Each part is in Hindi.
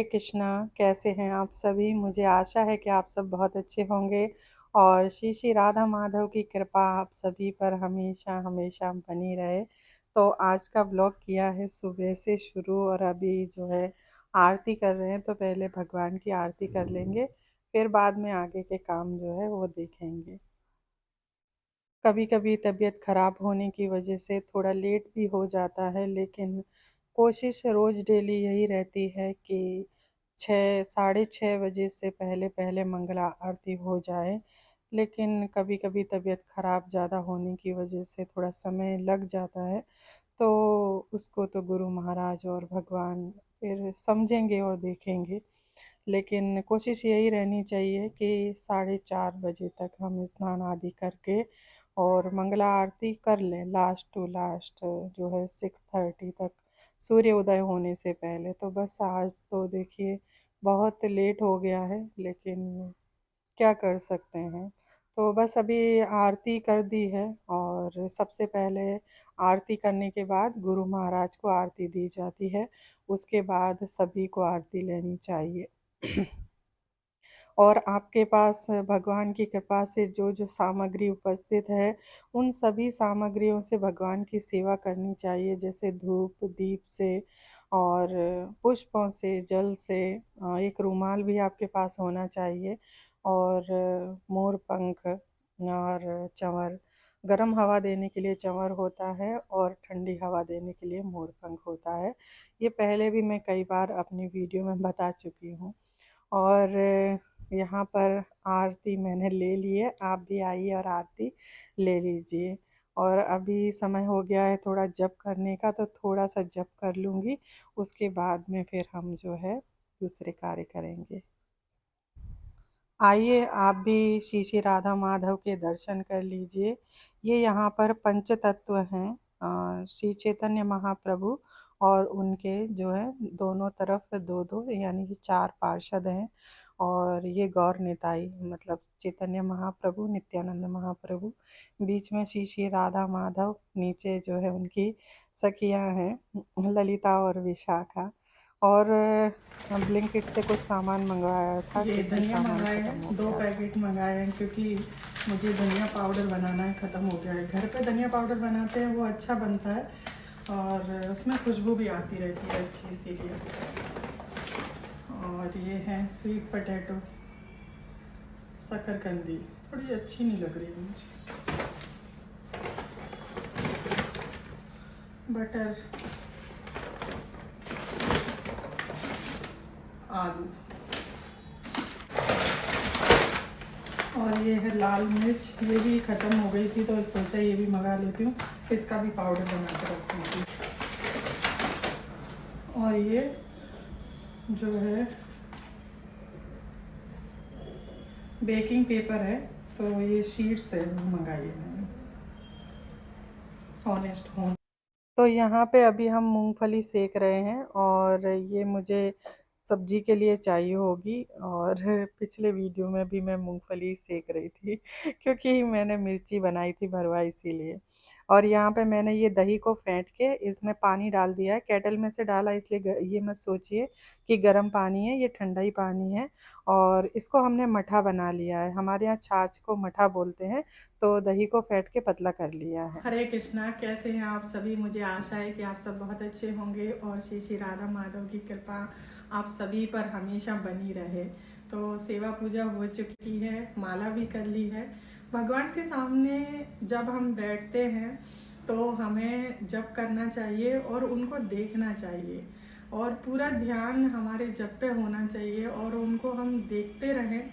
कृष्णा। कैसे हैं आप सभी? मुझे आशा है कि आप सब बहुत अच्छे होंगे और श्री श्री राधा माधव की कृपा आप सभी पर हमेशा हमेशा बनी रहे। तो आज का ब्लॉग किया है सुबह से शुरू और अभी जो है आरती कर रहे हैं। तो पहले भगवान की आरती कर लेंगे, फिर बाद में आगे के काम जो है वो देखेंगे। कभी कभी तबीयत खराब होने की वजह से थोड़ा लेट भी हो जाता है, लेकिन कोशिश रोज़ डेली यही रहती है कि 6 साढ़े 6 बजे से पहले पहले मंगला आरती हो जाए। लेकिन कभी कभी तबीयत खराब ज़्यादा होने की वजह से थोड़ा समय लग जाता है, तो उसको तो गुरु महाराज और भगवान फिर समझेंगे और देखेंगे। लेकिन कोशिश यही रहनी चाहिए कि 4:30 बजे तक हम स्नान आदि करके और मंगला आरती कर लें, लास्ट टू लास्ट जो है 6:30 तक, सूर्य उदय होने से पहले। तो बस आज तो देखिए बहुत लेट हो गया है, लेकिन क्या कर सकते हैं। तो बस अभी आरती कर दी है और सबसे पहले आरती करने के बाद गुरु महाराज को आरती दी जाती है, उसके बाद सभी को आरती लेनी चाहिए। और आपके पास भगवान की कृपा से जो जो सामग्री उपस्थित है, उन सभी सामग्रियों से भगवान की सेवा करनी चाहिए, जैसे धूप दीप से और पुष्पों से, जल से। एक रुमाल भी आपके पास होना चाहिए और मोर पंख और चंवर। गर्म हवा देने के लिए चंवर होता है और ठंडी हवा देने के लिए मोर पंख होता है। ये पहले भी मैं कई बार अपनी वीडियो में बता चुकी हूँ। और यहाँ पर आरती मैंने ले ली है, आप भी आइए और आरती ले लीजिए। और अभी समय हो गया है थोड़ा जप करने का, तो थोड़ा सा जप कर लूँगी, उसके बाद में फिर हम जो है दूसरे कार्य करेंगे। आइए आप भी श्री श्री राधा माधव के दर्शन कर लीजिए। ये यहाँ पर पंच तत्व हैं, श्री चैतन्य महाप्रभु और उनके जो है दोनों तरफ दो दो यानी कि 4 पार्षद हैं। और ये गौर निताई मतलब चैतन्य महाप्रभु, नित्यानंद महाप्रभु, बीच में श्री श्री राधा माधव, नीचे जो है उनकी सखियाँ हैं ललिता और विशाखा। और ब्लिंकिट से कुछ सामान मंगवाया था, ये क्योंकि धनिया सामान मंगाए खत्म हो हैं, 2 गया था। पैकेट मंगाए हैं, क्योंकि मुझे धनिया पाउडर बनाना है, ख़त्म हो गया है। घर पे धनिया पाउडर बनाते हैं वो अच्छा बनता है और उसमें खुशबू भी आती रहती है अच्छी, इसीलिए। और ये है स्वीट पोटैटो, शकरकंदी, थोड़ी अच्छी नहीं लग रही है मुझे। बटर, आलू, और ये है लाल मिर्च, ये भी ख़त्म हो गई थी तो सोचा ये भी मंगा लेती हूँ, इसका भी पाउडर बना के रखूँगी। और ये जो है बेकिंग पेपर है, तो ये शीट्स है मंगाई है मैंने, ऑनेस्ट होम। तो यहाँ पे अभी हम मूंगफली सेक रहे हैं और ये मुझे सब्जी के लिए चाहिए होगी। और पिछले वीडियो में भी मैं मूंगफली सेक रही थी क्योंकि मैंने मिर्ची बनाई थी भरवा, इसीलिए। और यहाँ पे मैंने ये दही को फेंट के इसमें पानी डाल दिया है, केटल में से डाला, इसलिए ये मत सोचिए कि गर्म पानी है, ये ठंडा ही पानी है। और इसको हमने मठा बना लिया है, हमारे यहाँ छाछ को मठा बोलते हैं। तो दही को फेंट के पतला कर लिया है। हरे कृष्णा, कैसे हैं आप सभी? मुझे आशा है कि आप सब बहुत अच्छे होंगे और श्री श्री राधा माधव की कृपा आप सभी पर हमेशा बनी रहे। तो सेवा पूजा हो चुकी है, माला भी कर ली है। भगवान के सामने जब हम बैठते हैं तो हमें जप करना चाहिए और उनको देखना चाहिए और पूरा ध्यान हमारे जप पे होना चाहिए और उनको हम देखते रहें,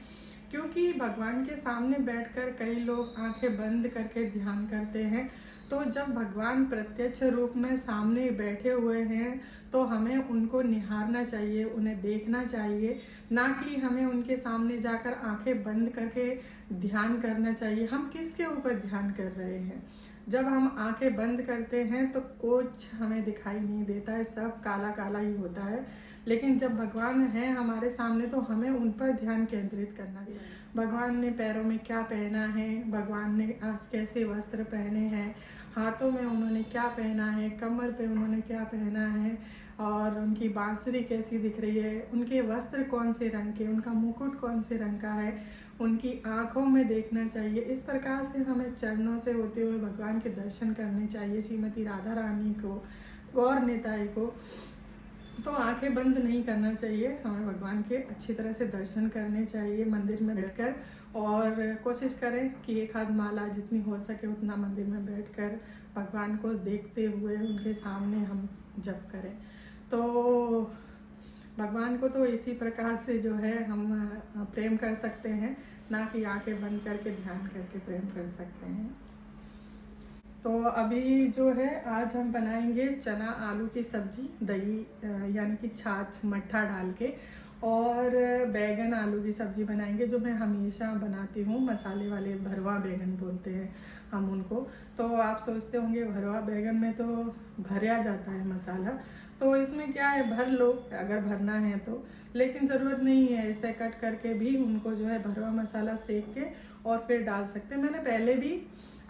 क्योंकि भगवान के सामने बैठकर कई लोग आंखें बंद करके ध्यान करते हैं। तो जब भगवान प्रत्यक्ष रूप में सामने बैठे हुए हैं तो हमें उनको निहारना चाहिए, उन्हें देखना चाहिए, ना कि हमें उनके सामने जाकर आंखें बंद करके ध्यान करना चाहिए। हम किसके ऊपर ध्यान कर रहे हैं? जब हम आंखें बंद करते हैं तो कुछ हमें दिखाई नहीं देता है, सब काला काला ही होता है। लेकिन जब भगवान हैं हमारे सामने तो हमें उन पर ध्यान केंद्रित करना चाहिए। भगवान ने पैरों में क्या पहना है, भगवान ने आज कैसे वस्त्र पहने हैं, हाथों में उन्होंने क्या पहना है, कमर पे उन्होंने क्या पहना है, और उनकी बांसुरी कैसी दिख रही है, उनके वस्त्र कौन से रंग के, उनका मुकुट कौन से रंग का है, उनकी आँखों में देखना चाहिए। इस प्रकार से हमें चरणों से होते हुए भगवान के दर्शन करने चाहिए। श्रीमती राधा रानी को, गौर निताई को तो आंखें बंद नहीं करना चाहिए, हमें भगवान के अच्छी तरह से दर्शन करने चाहिए मंदिर में बैठकर। और कोशिश करें कि एक आध माला जितनी हो सके उतना मंदिर में बैठकर भगवान को देखते हुए उनके सामने हम जप करें। तो भगवान को तो इसी प्रकार से जो है हम प्रेम कर सकते हैं, ना कि आंखें बंद करके ध्यान करके प्रेम कर सकते हैं। तो अभी जो है आज हम बनाएंगे चना आलू की सब्जी, दही यानी कि छाछ मट्ठा डाल के, और बैगन आलू की सब्जी बनाएंगे, जो मैं हमेशा बनाती हूँ। मसाले वाले भरवा बैगन बोलते हैं हम उनको। तो आप सोचते होंगे भरवा बैगन में तो भरया जाता है मसाला, तो इसमें क्या है, भर लो अगर भरना है तो, लेकिन ज़रूरत नहीं है। ऐसे कट करके भी उनको जो है भरवा मसाला सेक के और फिर डाल सकते हैं। मैंने पहले भी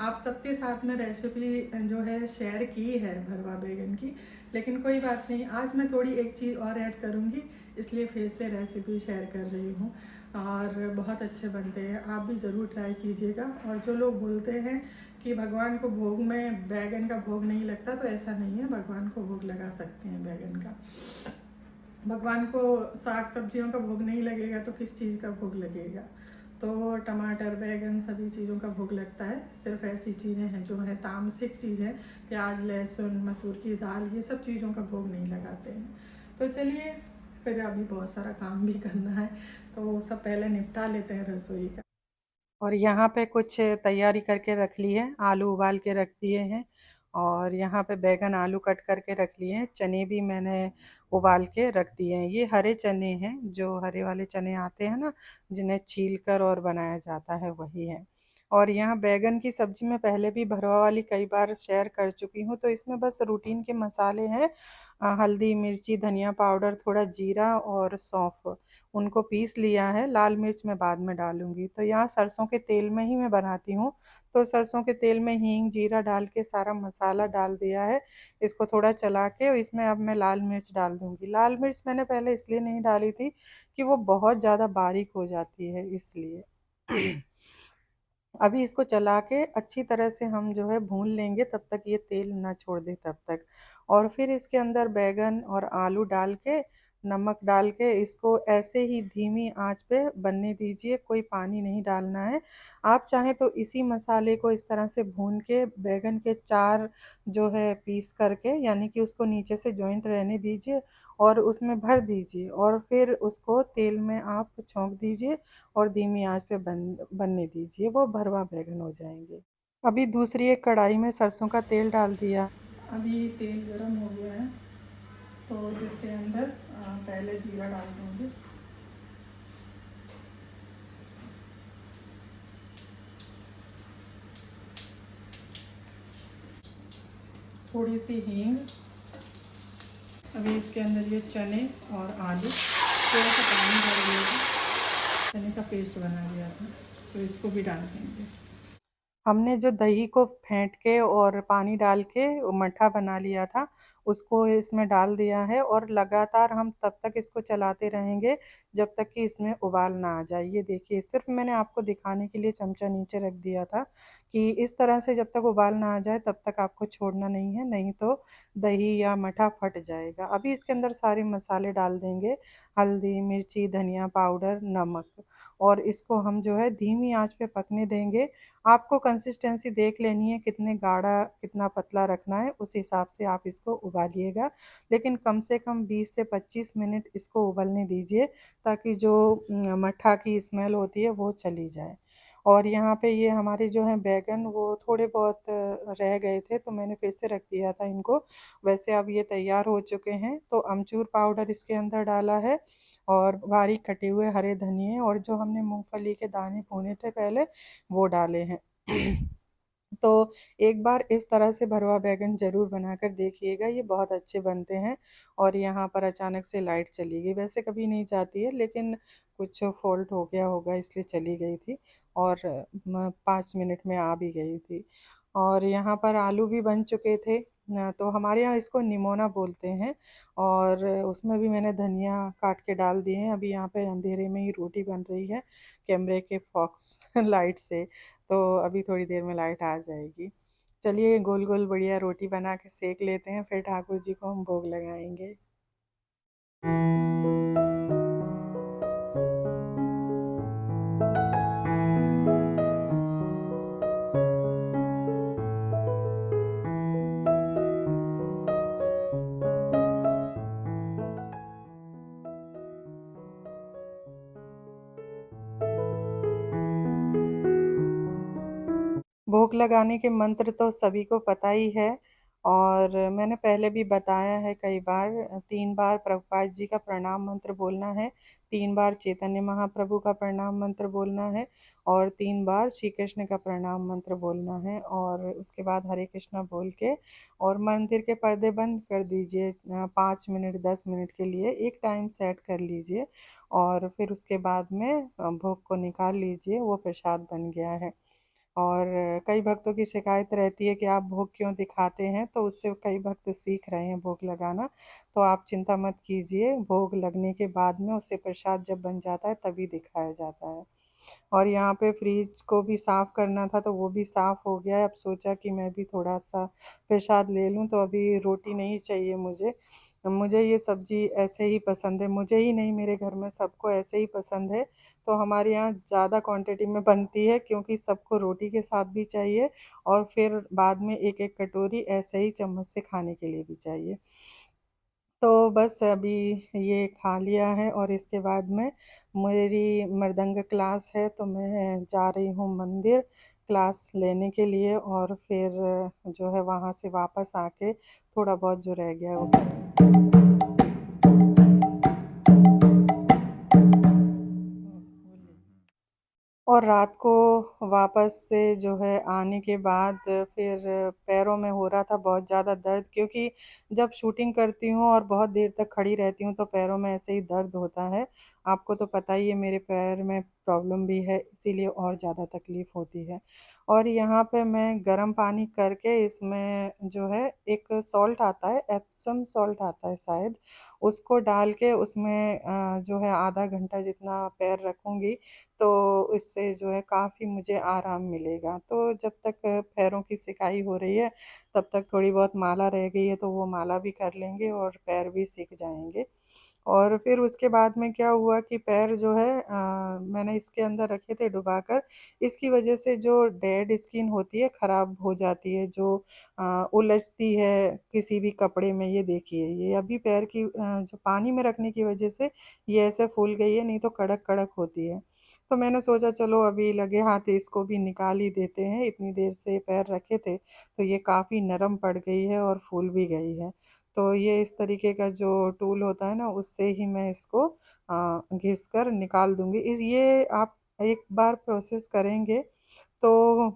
आप सबके साथ में रेसिपी जो है शेयर की है भरवा बैगन की, लेकिन कोई बात नहीं, आज मैं थोड़ी एक चीज़ और ऐड करूँगी, इसलिए फिर से रेसिपी शेयर कर रही हूँ। और बहुत अच्छे बनते हैं, आप भी ज़रूर ट्राई कीजिएगा। और जो लोग बोलते हैं कि भगवान को भोग में बैगन का भोग नहीं लगता, तो ऐसा नहीं है, भगवान को भोग लगा सकते हैं बैगन का। भगवान को साग सब्जियों का भोग नहीं लगेगा तो किस चीज़ का भोग लगेगा। तो टमाटर बैगन सभी चीज़ों का भोग लगता है। सिर्फ ऐसी चीज़ें हैं जो है तामसिक चीज़ है, प्याज लहसुन मसूर की दाल, ये सब चीज़ों का भोग नहीं लगाते हैं। तो चलिए, फिर अभी बहुत सारा काम भी करना है, तो सब पहले निपटा लेते हैं रसोई का। और यहाँ पे कुछ तैयारी करके रख ली है, आलू उबाल के रख दिए हैं, और यहाँ पे बैगन आलू कट करके रख लिए हैं, चने भी मैंने उबाल के रख दिए हैं। ये हरे चने हैं, जो हरे वाले चने आते हैं ना, जिन्हें छील कर और बनाया जाता है, वही है। और यहाँ बैगन की सब्जी में पहले भी भरवा वाली कई बार शेयर कर चुकी हूँ, तो इसमें बस रूटीन के मसाले हैं, हल्दी मिर्ची धनिया पाउडर थोड़ा जीरा और सौंफ, उनको पीस लिया है। लाल मिर्च मैं बाद में डालूंगी। तो यहाँ सरसों के तेल में ही मैं बनाती हूँ, तो सरसों के तेल में हींग जीरा डाल के सारा मसाला डाल दिया है। इसको थोड़ा चला के इसमें अब मैं लाल मिर्च डाल दूंगी। लाल मिर्च मैंने पहले इसलिए नहीं डाली थी कि वो बहुत ज़्यादा बारीक हो जाती है, इसलिए। अभी इसको चला के अच्छी तरह से हम जो है भून लेंगे, तब तक ये तेल ना छोड़ दे तब तक। और फिर इसके अंदर बैगन और आलू डाल के नमक डाल के इसको ऐसे ही धीमी आंच पे बनने दीजिए, कोई पानी नहीं डालना है। आप चाहें तो इसी मसाले को इस तरह से भून के बैगन के चार जो है पीस करके, यानी कि उसको नीचे से जॉइंट रहने दीजिए और उसमें भर दीजिए, और फिर उसको तेल में आप छौंक दीजिए और धीमी आंच पे बनने दीजिए, वो भरवा बैगन हो जाएंगे। अभी दूसरी एक कढ़ाई में सरसों का तेल डाल दिया। अभी तेल गरम हो गया है, तो इसके अंदर पहले जीरा डाल दूँगी, थोड़ी सी हींग। अभी इसके अंदर ये चने और आलू, थोड़ा सा पानी डाल दिया था, चने का पेस्ट बना लिया था, तो इसको भी डाल देंगे। हमने जो दही को फेंट के और पानी डाल के वो मट्ठा बना लिया था, उसको इसमें डाल दिया है, और लगातार हम तब तक इसको चलाते रहेंगे जब तक कि इसमें उबाल ना आ जाए। ये देखिए, सिर्फ मैंने आपको दिखाने के लिए चमचा नीचे रख दिया था कि इस तरह से जब तक उबाल ना आ जाए तब तक आपको छोड़ना नहीं है, नहीं तो दही या मट्ठा फट जाएगा। अभी इसके अंदर सारे मसाले डाल देंगे, हल्दी मिर्ची धनिया पाउडर नमक, और इसको हम जो है धीमी आंच पे पकने देंगे। आपको कंसिस्टेंसी देख लेनी है, कितने गाढ़ा कितना पतला रखना है, उस हिसाब से आप इसको उबालिएगा। लेकिन कम से कम 20 से 25 मिनट इसको उबलने दीजिए, ताकि जो मट्ठा की स्मेल होती है वो चली जाए। और यहाँ पे ये हमारे जो हैं बैगन वो थोड़े बहुत रह गए थे, तो मैंने फिर से रख दिया था इनको। वैसे अब ये तैयार हो चुके हैं, तो अमचूर पाउडर इसके अंदर डाला है, और बारीक कटे हुए हरे धनिए, और जो हमने मूंगफली के दाने भुने थे पहले, वो डाले हैं। तो एक बार इस तरह से भरवा बैगन ज़रूर बनाकर देखिएगा, ये बहुत अच्छे बनते हैं। और यहाँ पर अचानक से लाइट चली गई, वैसे कभी नहीं जाती है, लेकिन कुछ फॉल्ट हो गया होगा इसलिए चली गई थी, और 5 मिनट में आ भी गई थी। और यहाँ पर आलू भी बन चुके थे। तो हमारे यहाँ इसको निमोना बोलते हैं और उसमें भी मैंने धनिया काट के डाल दिए हैं। अभी यहाँ पे अंधेरे में ही रोटी बन रही है कैमरे के फॉक्स लाइट से, तो अभी थोड़ी देर में लाइट आ जाएगी। चलिए गोल गोल बढ़िया रोटी बना के सेक लेते हैं, फिर ठाकुर जी को हम भोग लगाएंगे। भोग लगाने के मंत्र तो सभी को पता ही है और मैंने पहले भी बताया है कई बार। 3 बार प्रभुपाद जी का प्रणाम मंत्र बोलना है, 3 बार चैतन्य महाप्रभु का प्रणाम मंत्र बोलना है और 3 बार श्री कृष्ण का प्रणाम मंत्र बोलना है और उसके बाद हरे कृष्णा बोल के और मंदिर के पर्दे बंद कर दीजिए। 5 मिनट 10 मिनट के लिए एक टाइम सेट कर लीजिए और फिर उसके बाद में भोग को निकाल लीजिए, वो प्रसाद बन गया है। और कई भक्तों की शिकायत रहती है कि आप भोग क्यों दिखाते हैं, तो उससे कई भक्त सीख रहे हैं भोग लगाना। तो आप चिंता मत कीजिए, भोग लगने के बाद में उससे प्रसाद जब बन जाता है तभी दिखाया जाता है। और यहाँ पे फ्रिज को भी साफ़ करना था तो वो भी साफ़ हो गया है। अब सोचा कि मैं भी थोड़ा-सा प्रसाद ले लूँ, तो अभी रोटी नहीं चाहिए मुझे। मुझे ये सब्ज़ी ऐसे ही पसंद है, मुझे ही नहीं मेरे घर में सबको ऐसे ही पसंद है। तो हमारे यहाँ ज़्यादा क्वांटिटी में बनती है क्योंकि सबको रोटी के साथ भी चाहिए और फिर बाद में एक-एक कटोरी ऐसे ही चम्मच से खाने के लिए भी चाहिए। तो बस अभी ये खा लिया है और इसके बाद में मेरी मृदंग क्लास है, तो मैं जा रही हूँ मंदिर क्लास लेने के लिए और फिर जो है वहाँ से वापस आके थोड़ा बहुत जो रह गया है वो और रात को वापस से जो है आने के बाद फिर पैरों में हो रहा था बहुत ज़्यादा दर्द, क्योंकि जब शूटिंग करती हूँ और बहुत देर तक खड़ी रहती हूँ तो पैरों में ऐसे ही दर्द होता है। आपको तो पता ही है मेरे पैर में प्रॉब्लम भी है, इसीलिए और ज़्यादा तकलीफ़ होती है। और यहाँ पे मैं गर्म पानी करके इसमें जो है एक सॉल्ट आता है, एप्सम सॉल्ट आता है शायद, उसको डाल के उसमें जो है आधा घंटा जितना पैर रखूँगी तो इससे जो है काफ़ी मुझे आराम मिलेगा। तो जब तक पैरों की सिकाई हो रही है, तब तक थोड़ी बहुत माला रह गई है, तो वो माला भी कर लेंगे और पैर भी सिक जाएँगे। और फिर उसके बाद में क्या हुआ कि पैर जो है मैंने इसके अंदर रखे थे डुबाकर, इसकी वजह से जो डेड स्किन होती है ख़राब हो जाती है, जो उलझती है किसी भी कपड़े में, ये देखिए ये अभी पैर की जो पानी में रखने की वजह से ये ऐसे फूल गई है, नहीं तो कड़क-कड़क होती है। तो मैंने सोचा चलो अभी लगे हाथ इसको भी निकाल ही देते हैं, इतनी देर से पैर रखे थे, तो ये काफ़ी नरम पड़ गई है और फूल भी गई है। तो ये इस तरीके का जो टूल होता है ना, उससे ही मैं इसको घिस कर निकाल दूँगी। इस ये आप एक बार प्रोसेस करेंगे तो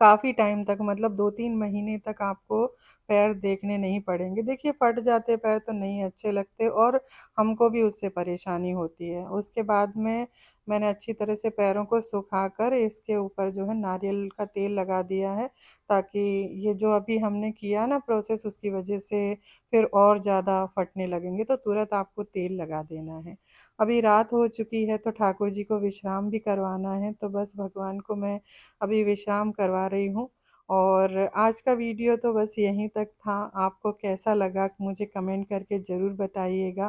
काफ़ी टाइम तक, मतलब 2-3 महीने तक आपको पैर देखने नहीं पड़ेंगे। देखिए फट जाते पैर तो नहीं अच्छे लगते और हमको भी उससे परेशानी होती है। उसके बाद में मैंने अच्छी तरह से पैरों को सुखाकर इसके ऊपर जो है नारियल का तेल लगा दिया है, ताकि ये जो अभी हमने किया ना प्रोसेस, उसकी वज़ह से फिर और ज़्यादा फटने लगेंगे, तो तुरंत आपको तेल लगा देना है। अभी रात हो चुकी है तो ठाकुर जी को विश्राम भी करवाना है, तो बस भगवान को मैं अभी विश्राम करवा रही हूँ। और आज का वीडियो तो बस यहीं तक था। आपको कैसा लगा मुझे कमेंट करके ज़रूर बताइएगा।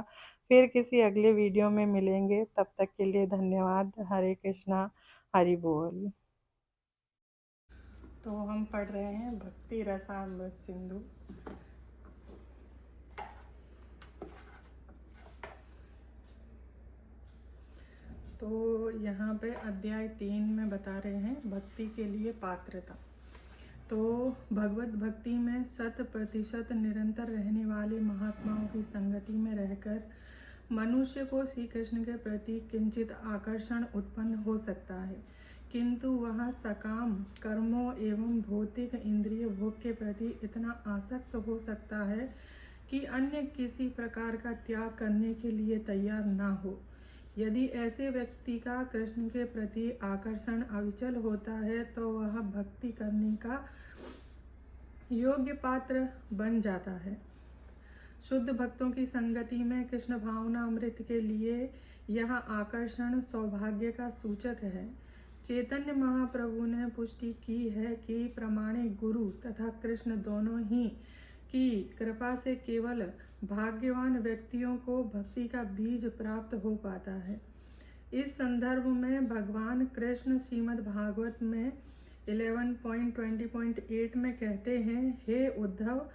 फिर किसी अगले वीडियो में मिलेंगे, तब तक के लिए धन्यवाद। हरे कृष्णा, हरि बोल। तो हम पढ़ रहे हैं भक्ति रसामृत सिंधु। तो यहाँ पे अध्याय 3 में बता रहे हैं भक्ति के लिए पात्रता। तो भगवत भक्ति में 100% निरंतर रहने वाले महात्माओं की संगति में रहकर मनुष्य को श्री कृष्ण के प्रति किंचित आकर्षण उत्पन्न हो सकता है, किंतु वह सकाम कर्मों एवं भौतिक इंद्रिय भोग के प्रति इतना आसक्त हो सकता है कि अन्य किसी प्रकार का त्याग करने के लिए तैयार ना हो। यदि ऐसे व्यक्ति का कृष्ण के प्रति आकर्षण अविचल होता है तो वह भक्ति करने का योग्य पात्र बन जाता है। शुद्ध भक्तों की संगति में कृष्ण भावना अमृत के लिए यह आकर्षण सौभाग्य का सूचक है। चैतन्य महाप्रभु ने पुष्टि की है कि प्रामाणिक गुरु तथा कृष्ण दोनों ही की कृपा से केवल भाग्यवान व्यक्तियों को भक्ति का बीज प्राप्त हो पाता है। इस संदर्भ में भगवान कृष्ण श्रीमद् भागवत में 11.20.8 में कहते हैं, हे उद्धव,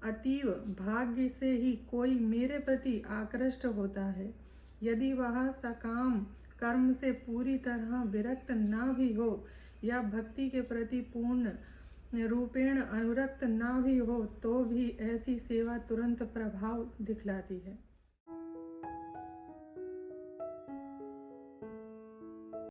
अतीव भाग्य से ही कोई मेरे प्रति आकृष्ट होता है। यदि वह सकाम कर्म से पूरी तरह विरक्त ना भी हो या भक्ति के प्रति पूर्ण रूपेण अनुरक्त ना भी हो तो भी ऐसी सेवा तुरंत प्रभाव दिखलाती है।